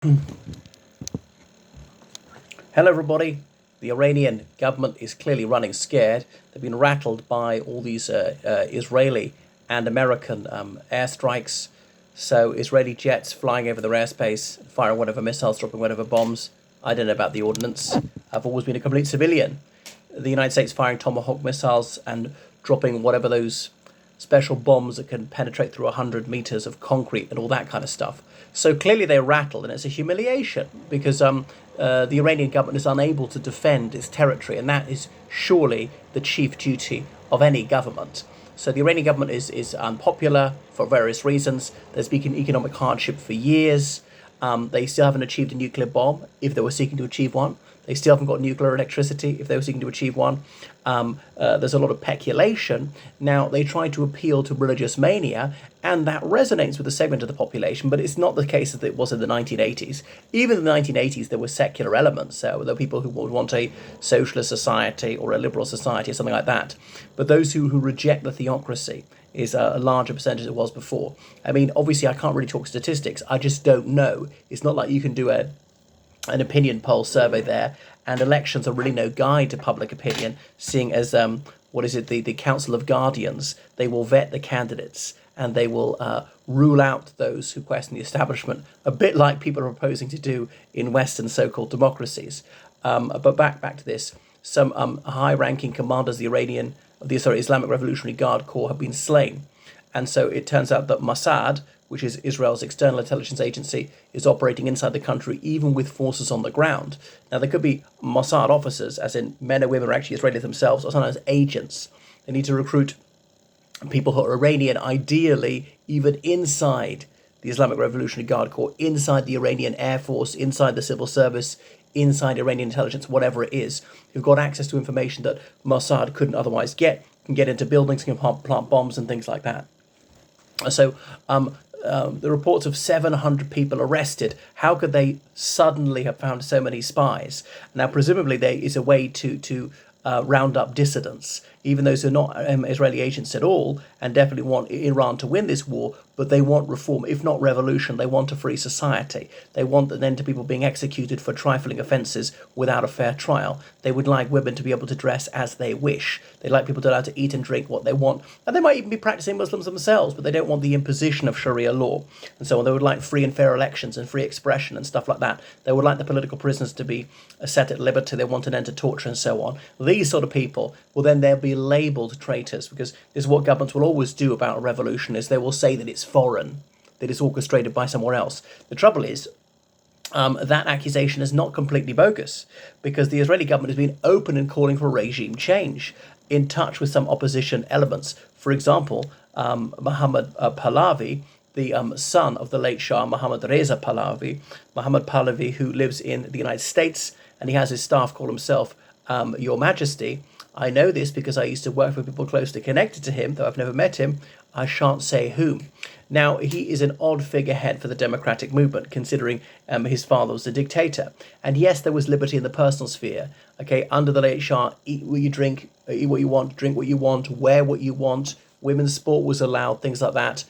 Hello, everybody. The Iranian government is clearly running scared. They've been rattled by all these Israeli and American airstrikes. So, Israeli jets flying over their airspace, firing whatever missiles, dropping whatever bombs. I don't know about the ordnance. I've always been a complete civilian. The United States firing Tomahawk missiles and dropping whatever those special bombs that can penetrate through 100 meters of concrete and all that kind of stuff. So clearly they're rattled, and it's a humiliation because the Iranian government is unable to defend its territory, and that is surely the chief duty of any government. So the Iranian government is unpopular for various reasons. There's been economic hardship for years. They still haven't achieved a nuclear bomb if they were seeking to achieve one. They still haven't got nuclear electricity if they were seeking to achieve one. There's a lot of peculation. Now, they try to appeal to religious mania, and that resonates with a segment of the population, but it's not the case as it was in the 1980s. Even in the 1980s, there were secular elements. So there were people who would want a socialist society or a liberal society or something like that. But those who reject the theocracy is a larger percentage than it was before. I mean, obviously, I can't really talk statistics. I just don't know. It's not like you can do an opinion poll survey there, and elections are really no guide to public opinion, seeing as the Council of Guardians. They will vet the candidates and they will rule out those who question the establishment, a bit like people are proposing to do in Western so-called democracies. But back to this. Some high-ranking commanders of the Islamic Revolutionary Guard Corps have been slain, and so it turns out that Mossad, which is Israel's external intelligence agency, is operating inside the country, even with forces on the ground. Now, there could be Mossad officers, as in men and women who are actually Israelis themselves, or sometimes agents. They need to recruit people who are Iranian, ideally even inside the Islamic Revolutionary Guard Corps, inside the Iranian Air Force, inside the civil service, inside Iranian intelligence, whatever it is, who've got access to information that Mossad couldn't otherwise get, can get into buildings, can plant bombs and things like that. So the reports of 700 people arrested. How could they suddenly have found so many spies? Now, presumably, there is a way to round up dissidents, even those who are not Israeli agents at all, and definitely want Iran to win this war, but they want reform, if not revolution. They want a free society. They want an end to people being executed for trifling offences without a fair trial. They would like women to be able to dress as they wish. They like people to be allowed to eat and drink what they want. And they might even be practicing Muslims themselves, but they don't want the imposition of Sharia law and so on. They would like free and fair elections and free expression and stuff like that. They would like the political prisoners to be set at liberty. They want an end to torture and so on. These sort of people, well, then they'll be labelled traitors, because this is what governments will always do about a revolution, is they will say that it's foreign, that it's orchestrated by somewhere else. The trouble is, that accusation is not completely bogus, because the Israeli government has been open in calling for regime change, in touch with some opposition elements. For example, Mohammad Pahlavi, the son of the late Shah Mohammad Reza Pahlavi, Mohammad Pahlavi, who lives in the United States, and he has his staff call himself Your Majesty. I know this because I used to work with people closely connected to him, though I've never met him. I shan't say whom. Now, he is an odd figurehead for the democratic movement, considering his father was a dictator. And yes, there was liberty in the personal sphere. Okay, under the late Shah, eat what you drink, eat what you want, drink what you want, wear what you want. Women's sport was allowed, things like that.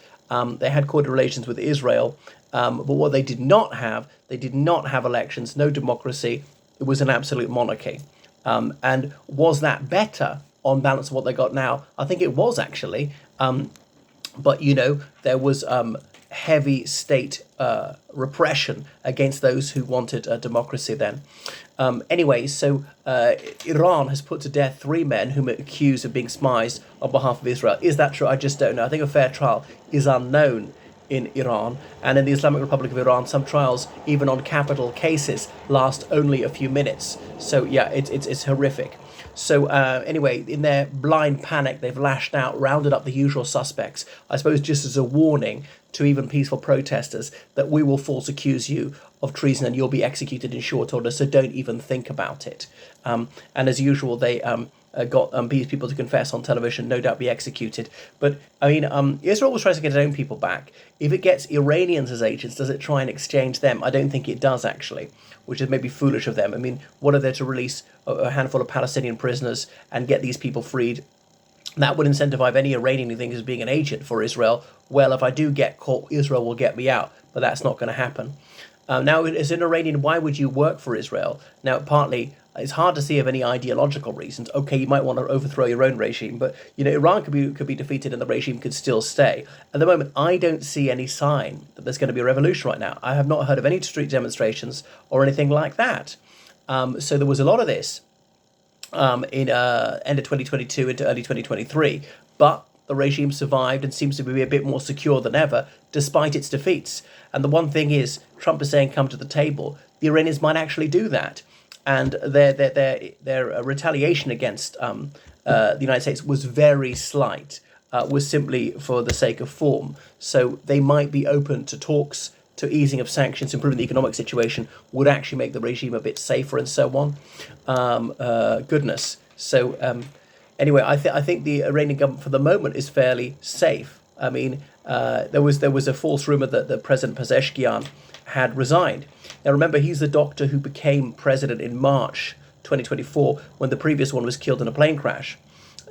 They had cordial relations with Israel. But what they did not have elections, no democracy. It was an absolute monarchy. And was that better on balance of what they got now? I think it was, actually. But, there was heavy state repression against those who wanted a democracy then. Anyway, so Iran has put to death 3 men whom it accused of being spies on behalf of Israel. Is that true? I just don't know. I think a fair trial is unknown in Iran, and in the Islamic Republic of Iran, some trials, even on capital cases, last only a few minutes. So yeah, it's horrific. So anyway, in their blind panic, they've lashed out, rounded up the usual suspects, I suppose just as a warning to even peaceful protesters that we will false accuse you of treason and you'll be executed in short order, so don't even think about it. And as usual, they got these people to confess on television, no doubt be executed. But, I mean, Israel was trying to get its own people back. If it gets Iranians as agents, does it try and exchange them? I don't think it does, actually, which is maybe foolish of them. I mean, what are they to release a handful of Palestinian prisoners and get these people freed? That would incentivize any Iranian who thinks as being an agent for Israel. Well, if I do get caught, Israel will get me out, but that's not going to happen. Now, as an Iranian, why would you work for Israel? Now, partly, it's hard to see of any ideological reasons. Okay, you might want to overthrow your own regime, but Iran could be defeated and the regime could still stay. At the moment, I don't see any sign that there's going to be a revolution right now. I have not heard of any street demonstrations or anything like that. So there was a lot of this in end of 2022 into early 2023, but the regime survived and seems to be a bit more secure than ever, despite its defeats. And the one thing is, Trump is saying, "Come to the table." The Iranians might actually do that, and their retaliation against the United States was very slight, was simply for the sake of form. So they might be open to talks, to easing of sanctions, improving the economic situation, would actually make the regime a bit safer and so on. Goodness. So anyway, I think the Iranian government for the moment is fairly safe. I mean, there was a false rumor that the President Pezeshkian had resigned. Now remember, he's the doctor who became president in March 2024 when the previous one was killed in a plane crash.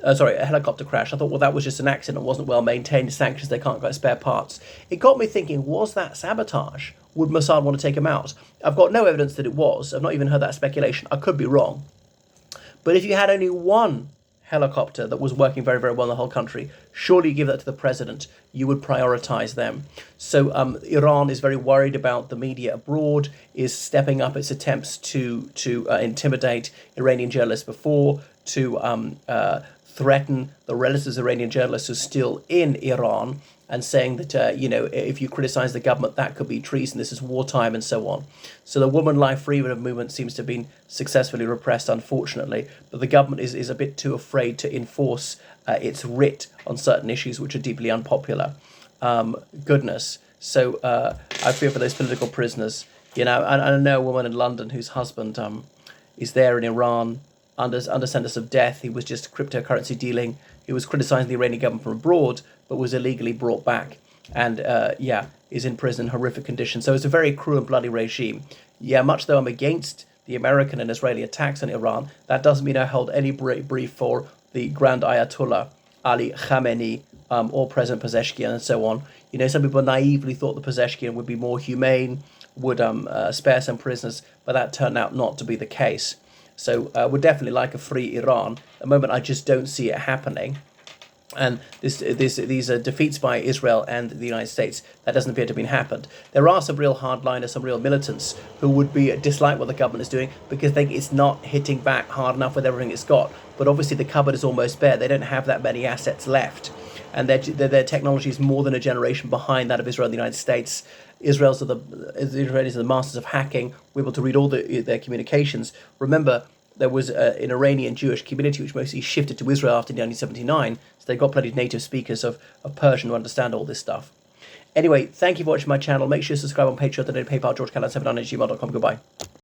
A helicopter crash. I thought, well, that was just an accident. It wasn't well maintained. Sanctions, they can't get spare parts. It got me thinking, was that sabotage? Would Mossad want to take him out? I've got no evidence that it was. I've not even heard that speculation. I could be wrong. But if you had only one helicopter that was working very, very well in the whole country, surely you give that to the president. You would prioritize them. So Iran is very worried about the media abroad, is stepping up its attempts to intimidate Iranian journalists before, to threaten the relatives of Iranian journalists who are still in Iran, and saying that, if you criticize the government, that could be treason, this is wartime, and so on. So the Woman Life Freedom movement seems to have been successfully repressed, unfortunately, but the government is a bit too afraid to enforce its writ on certain issues which are deeply unpopular. Goodness. So I fear for those political prisoners. And I know a woman in London whose husband is there in Iran under sentence of death. He was just cryptocurrency dealing. He was criticizing the Iranian government from abroad, but was illegally brought back and, is in prison in horrific conditions. So it's a very cruel and bloody regime. Yeah, much though I'm against the American and Israeli attacks on Iran, that doesn't mean I hold any brief for the Grand Ayatollah Ali Khamenei or President Pezeshkian and so on. Some people naively thought the Pezeshkian would be more humane, would spare some prisoners, but that turned out not to be the case. So would definitely like a free Iran. At the moment, I just don't see it happening. And these defeats by Israel and the United States, that doesn't appear to have been happened. There are some real hardliners, some real militants who would dislike what the government is doing because they think it's not hitting back hard enough with everything it's got. But obviously the cupboard is almost bare. They don't have that many assets left. And their technology is more than a generation behind that of Israel and the United States. The Israelis are the masters of hacking. We're able to read all their communications. Remember, there was an Iranian Jewish community which mostly shifted to Israel after 1979, so they've got plenty of native speakers of Persian who understand all this stuff. Anyway, thank you for watching my channel. Make sure you subscribe on Patreon, donate PayPal, georgecallahan79@gmail.com. Goodbye.